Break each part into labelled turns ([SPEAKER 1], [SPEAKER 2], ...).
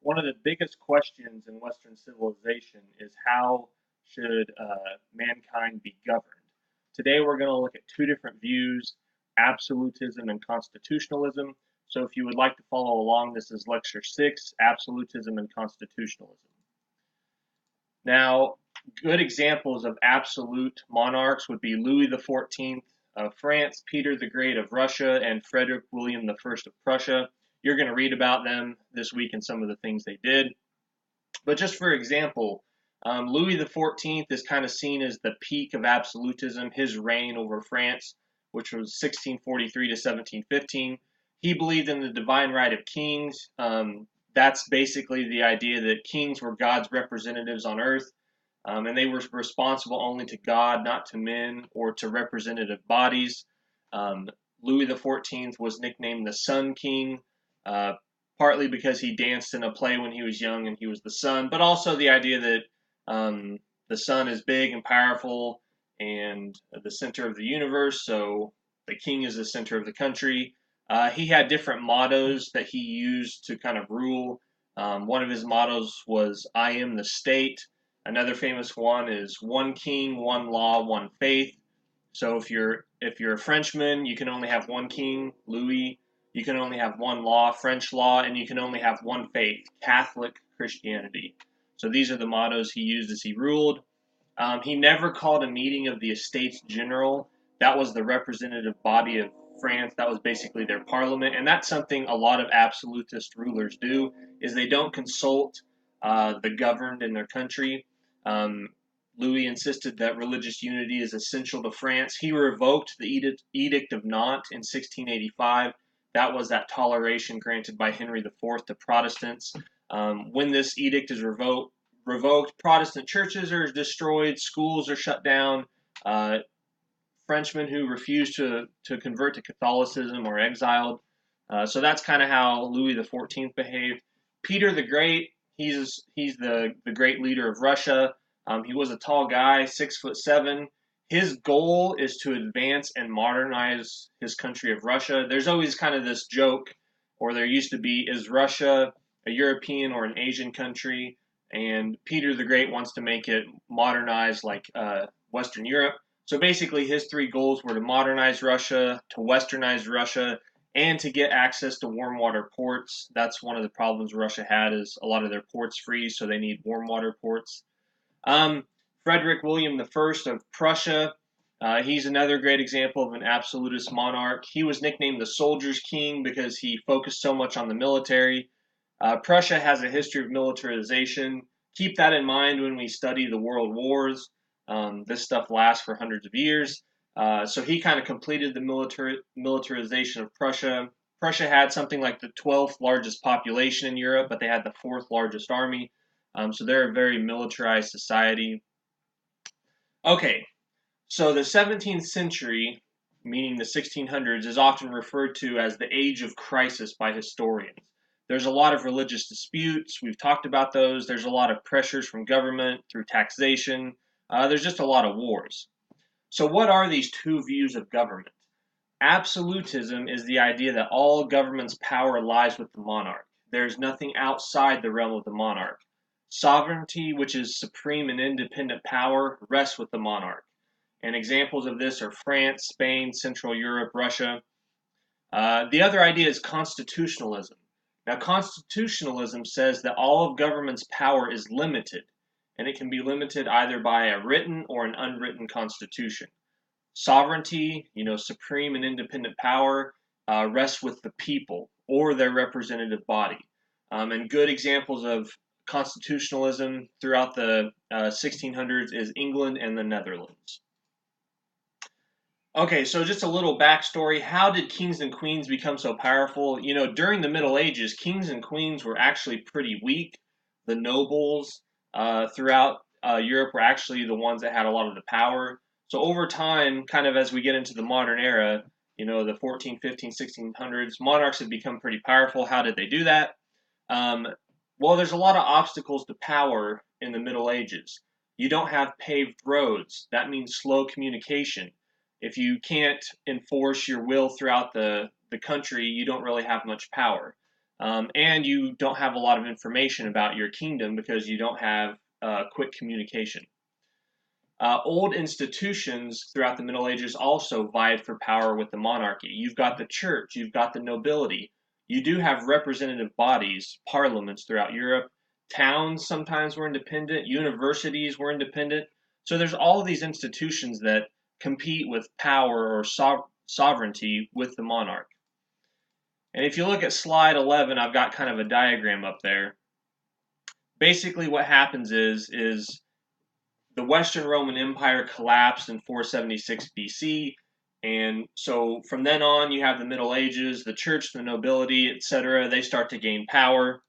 [SPEAKER 1] one of the biggest questions in Western civilization is how should mankind be governed? Today we're going to look at two different views, absolutism and constitutionalism. So if you would like to follow along, this is lecture 6, Absolutism and Constitutionalism. Now, good examples of absolute monarchs would be Louis XIV of France, Peter the Great of Russia, and Frederick William I of Prussia. You're going to read about them this week and some of the things they did. But just for example, Louis XIV is kind of seen as the peak of absolutism, his reign over France, which was 1643 to 1715. He believed in the divine right of kings. That's basically the idea that kings were God's representatives on earth, and they were responsible only to God, not to men or to representative bodies. Louis XIV was nicknamed the Sun King, partly because he danced in a play when he was young and he was the sun, but also the idea that the sun is big and powerful and the center of the universe, so the king is the center of the country. He had different mottos that he used to kind of rule. One of his mottos was, "I am the state." Another famous one is, "One king, one law, one faith." So if you're a Frenchman, you can only have one king, Louis. You can only have one law, French law, and you can only have one faith, Catholic Christianity. So these are the mottos he used as he ruled. He never called a meeting of the Estates General. That was the representative body of France. That was basically their parliament, and that's something a lot of absolutist rulers do, is they don't consult the governed in their country. Louis insisted that religious unity is essential to France. He revoked the Edict of Nantes in 1685. That was that toleration granted by Henry IV to Protestants. When this edict is revoked, Protestant churches are destroyed, schools are shut down, Frenchmen who refuse to convert to Catholicism are exiled. So that's kind of how Louis XIV behaved. Peter the Great, he's the great leader of Russia. He was a tall guy, 6'7". His goal is to advance and modernize his country of Russia. There's always kind of this joke, or there used to be, is Russia a European or an Asian country? And Peter the Great wants to make it modernized like Western Europe. So basically his three goals were to modernize Russia, to westernize Russia, and to get access to warm water ports. That's one of the problems Russia had, is a lot of their ports freeze, so they need warm water ports. Frederick William I of Prussia, he's another great example of an absolutist monarch. He was nicknamed the Soldier's King because he focused so much on the military. Prussia has a history of militarization. Keep that in mind when we study the world wars. This stuff lasts for hundreds of years. So he kind of completed the militarization of Prussia. Prussia had something like the 12th largest population in Europe, but they had the 4th largest army. So they're a very militarized society. Okay, so the 17th century, meaning the 1600s, is often referred to as the age of crisis by historians. There's a lot of religious disputes. We've talked about those. There's a lot of pressures from government through taxation. There's just a lot of wars. So what are these two views of government? Absolutism is the idea that all government's power lies with the monarch. There's nothing outside the realm of the monarch. Sovereignty, which is supreme and independent power, rests with the monarch. And examples of this are France, Spain, Central Europe, Russia. The other idea is constitutionalism. Now, constitutionalism says that all of government's power is limited, and it can be limited either by a written or an unwritten constitution. Sovereignty, supreme and independent power, rests with the people or their representative body. And good examples of constitutionalism throughout the 1600s is England and the Netherlands. Okay, so just a little backstory. How did kings and queens become so powerful? During the Middle Ages, kings and queens were actually pretty weak. The nobles throughout Europe were actually the ones that had a lot of the power. So over time, kind of as we get into the modern era, the 14, 15, 1600s, monarchs have become pretty powerful. How did they do that? Well, there's a lot of obstacles to power in the Middle Ages. You don't have paved roads. That means slow communication. If you can't enforce your will throughout the country, you don't really have much power. and you don't have a lot of information about your kingdom because you don't have quick communication. Old institutions throughout the Middle Ages also vied for power with the monarchy. You've got the church, you've got the nobility. You do have representative bodies, parliaments throughout Europe. Towns sometimes were independent, universities were independent. So there's all of these institutions that compete with power or sovereignty with the monarch. And if you look at slide 11, I've got kind of a diagram up there. Basically what happens is the Western Roman Empire collapsed in 476 BC, and so from then on you have the Middle Ages, the church, the nobility, etc. They start to gain power,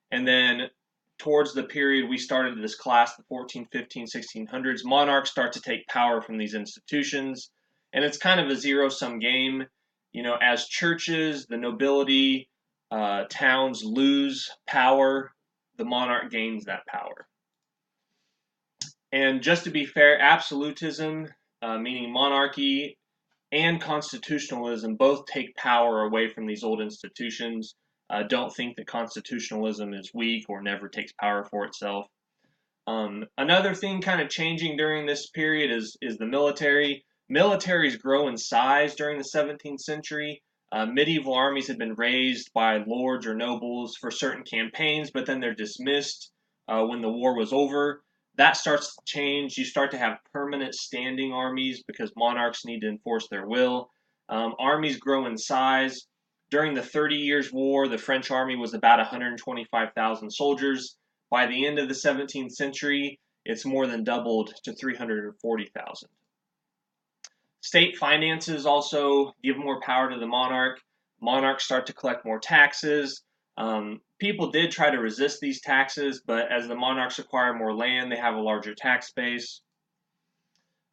[SPEAKER 1] and then towards the period we started this class, the 14, 15, 1600s, monarchs start to take power from these institutions, and it's kind of a zero-sum game. You know, as churches, the nobility, towns lose power, the monarch gains that power. And just to be fair, absolutism, meaning monarchy, and constitutionalism both take power away from these old institutions. Don't think that constitutionalism is weak or never takes power for itself. Another thing kind of changing during this period is the military. Militaries grow in size during the 17th century. Medieval armies had been raised by lords or nobles for certain campaigns, but then they're dismissed when the war was over. That starts to change. You start to have permanent standing armies because monarchs need to enforce their will. Armies grow in size. During the 30 Years' War, the French army was about 125,000 soldiers. By the end of the 17th century, it's more than doubled to 340,000. State finances also give more power to the monarch. Monarchs start to collect more taxes. People did try to resist these taxes, but as the monarchs acquire more land, they have a larger tax base.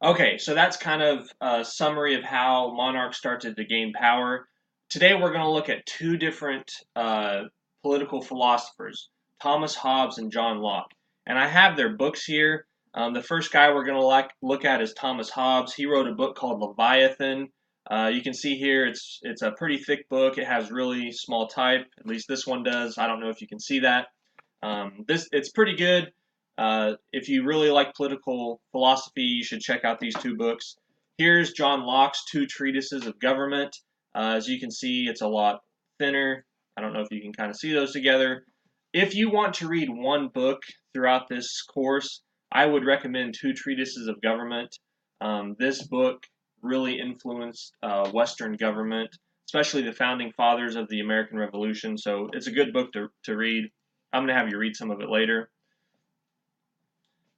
[SPEAKER 1] Okay, so that's kind of a summary of how monarchs started to gain power. Today we're going to look at two different political philosophers, Thomas Hobbes and John Locke. And I have their books here. The first guy we're going to look at is Thomas Hobbes. He wrote a book called Leviathan. You can see here it's a pretty thick book. It has really small type. At least this one does. I don't know if you can see that. It's pretty good. If you really like political philosophy, you should check out these two books. Here's John Locke's Two Treatises of Government. As you can see, it's a lot thinner. I don't know if you can kind of see those together. If you want to read one book throughout this course, I would recommend Two Treatises of Government. This book really influenced Western government, especially the founding fathers of the American Revolution. So it's a good book to read. I'm going to have you read some of it later.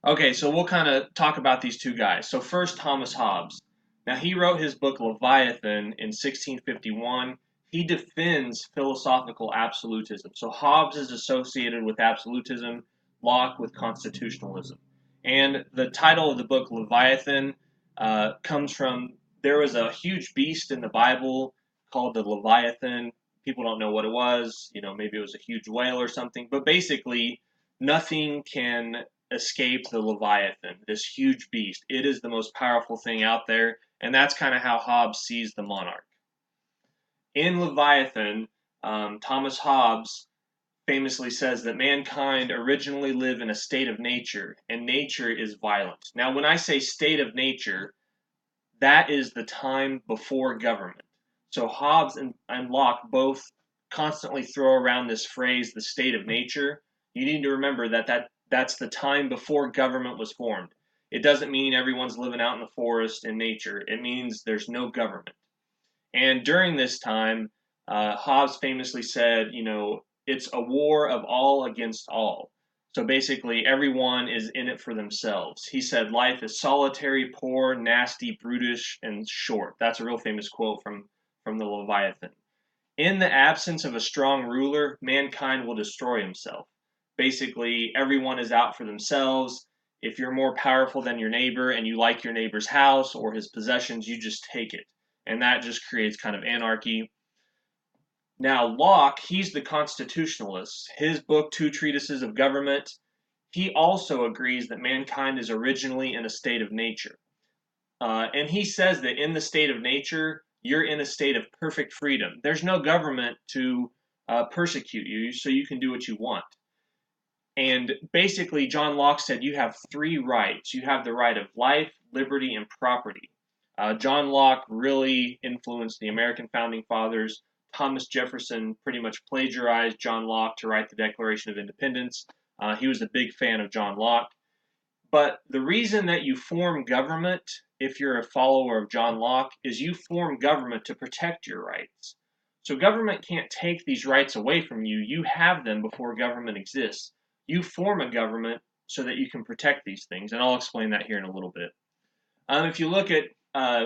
[SPEAKER 1] Okay, so we'll kind of talk about these two guys. So first, Thomas Hobbes. Now, he wrote his book Leviathan in 1651. He defends philosophical absolutism. So Hobbes is associated with absolutism, Locke with constitutionalism. And the title of the book, Leviathan, comes from, there was a huge beast in the Bible called the Leviathan. People don't know what it was. You know, maybe it was a huge whale or something. But basically, nothing can escape the Leviathan, this huge beast. It is the most powerful thing out there. And that's kind of how Hobbes sees the monarch. In Leviathan, Thomas Hobbes famously says that mankind originally lived in a state of nature, and nature is violent. Now, when I say state of nature, that is the time before government. So Hobbes and Locke both constantly throw around this phrase, the state of nature. You need to remember that's the time before government was formed. It doesn't mean everyone's living out in the forest in nature. It means there's no government. And during this time, Hobbes famously said, you know, it's a war of all against all. So basically, everyone is in it for themselves. He said, life is solitary, poor, nasty, brutish, and short. That's a real famous quote from the Leviathan. In the absence of a strong ruler, mankind will destroy himself. Basically, everyone is out for themselves. If you're more powerful than your neighbor and you like your neighbor's house or his possessions, you just take it. And that just creates kind of anarchy. Now, Locke, he's the constitutionalist. His book, Two Treatises of Government, he also agrees that mankind is originally in a state of nature. And he says that in the state of nature, you're in a state of perfect freedom. There's no government to persecute you so you can do what you want. And basically, John Locke said you have three rights. You have the right of life, liberty, and property. John Locke really influenced the American founding fathers. Thomas Jefferson pretty much plagiarized John Locke to write the Declaration of Independence. He was a big fan of John Locke. But the reason that you form government, if you're a follower of John Locke, is you form government to protect your rights. So government can't take these rights away from you. You have them before government exists. You form a government so that you can protect these things, and I'll explain that here in a little bit. If you look at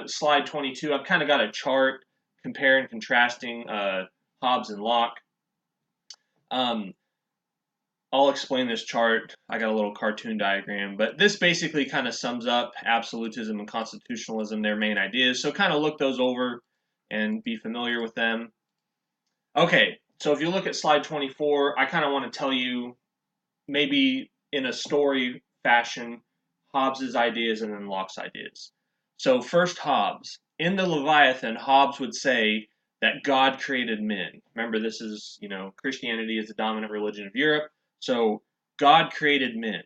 [SPEAKER 1] slide 22, I've kind of got a chart comparing and contrasting Hobbes and Locke. I'll explain this chart. I got a little cartoon diagram, but this basically kind of sums up absolutism and constitutionalism, their main ideas. So kind of look those over and be familiar with them. Okay, so if you look at slide 24, I kind of want to tell you, maybe in a story fashion, Hobbes's ideas and then Locke's ideas. So first, Hobbes. In the Leviathan, Hobbes would say that God created men. Remember, this is, Christianity is the dominant religion of Europe. So God created men.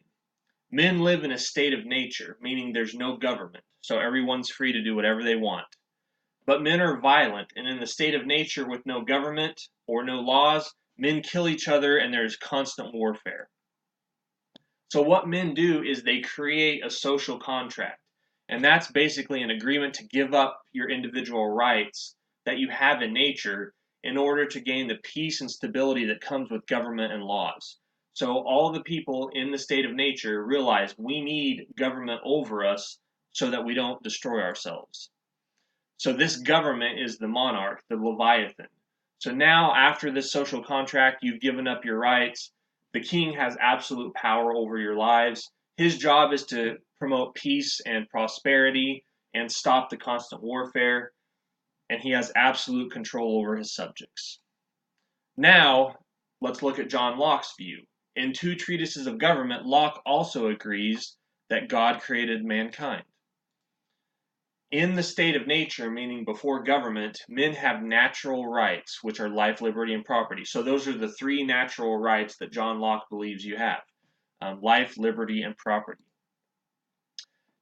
[SPEAKER 1] Men live in a state of nature, meaning there's no government. So everyone's free to do whatever they want. But men are violent, and in the state of nature with no government or no laws, men kill each other and there's constant warfare. So what men do is they create a social contract, and that's basically an agreement to give up your individual rights that you have in nature in order to gain the peace and stability that comes with government and laws. So all the people in the state of nature realize we need government over us so that we don't destroy ourselves. So this government is the monarch, the Leviathan. So now after this social contract, you've given up your rights. The king has absolute power over your lives. His job is to promote peace and prosperity and stop the constant warfare. And he has absolute control over his subjects. Now, let's look at John Locke's view. In two treatises of government, Locke also agrees that God created mankind. In the state of nature, meaning before government, men have natural rights, which are life, liberty, and property. So those are the three natural rights that John Locke believes you have. Life, liberty, and property.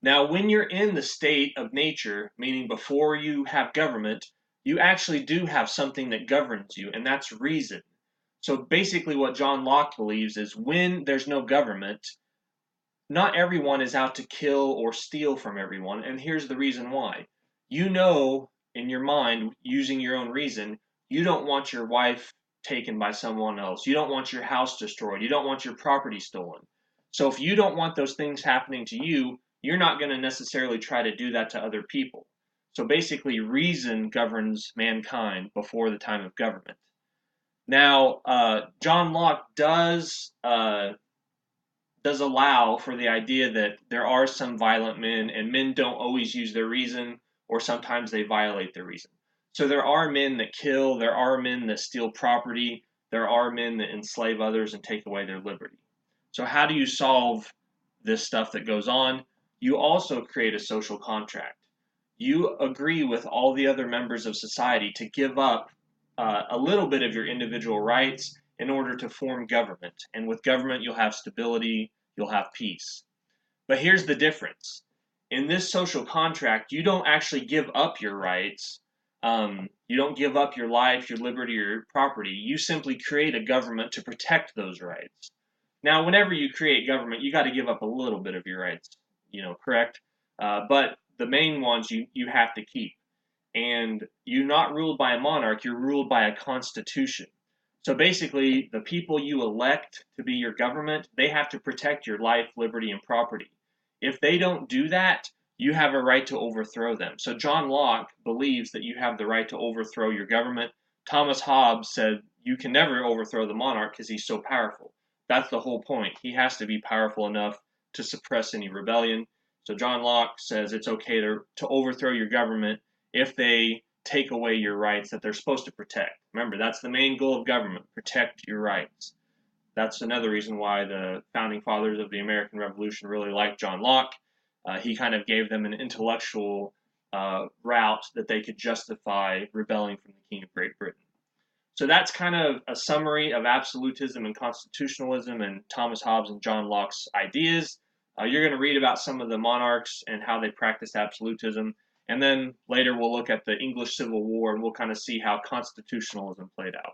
[SPEAKER 1] Now, when you're in the state of nature, meaning before you have government, you actually do have something that governs you, and that's reason. So basically what John Locke believes is when there's no government, not everyone is out to kill or steal from everyone, and here's the reason why. You know in your mind, using your own reason, you don't want your wife taken by someone else. You don't want your house destroyed. You don't want your property stolen. So if you don't want those things happening to you, you're not going to necessarily try to do that to other people. So basically, reason governs mankind before the time of government. Now, John Locke does allow for the idea that there are some violent men, and men don't always use their reason, or sometimes they violate their reason. So there are men that kill, there are men that steal property, there are men that enslave others and take away their liberty. So how do you solve this stuff that goes on? You also create a social contract. You agree with all the other members of society to give up a little bit of your individual rights in order to form government. And with government, you'll have stability, you'll have peace. But here's the difference. In this social contract, you don't actually give up your rights. You don't give up your life, your liberty, or your property. You simply create a government to protect those rights. Now, whenever you create government, you got to give up a little bit of your rights, correct? But the main ones you have to keep. And you're not ruled by a monarch, you're ruled by a constitution. So basically, the people you elect to be your government, they have to protect your life, liberty, and property. If they don't do that, you have a right to overthrow them. So John Locke believes that you have the right to overthrow your government. Thomas Hobbes said you can never overthrow the monarch because he's so powerful. That's the whole point. He has to be powerful enough to suppress any rebellion. So John Locke says it's okay to overthrow your government if they take away your rights that they're supposed to protect. Remember, that's the main goal of government, protect your rights. That's another reason why the founding fathers of the American Revolution really liked John Locke. He kind of gave them an intellectual route that they could justify rebelling from the King of Great Britain. So that's kind of a summary of absolutism and constitutionalism and Thomas Hobbes and John Locke's ideas. You're going to read about some of the monarchs and how they practiced absolutism. And then later we'll look at the English Civil War and we'll kind of see how constitutionalism played out.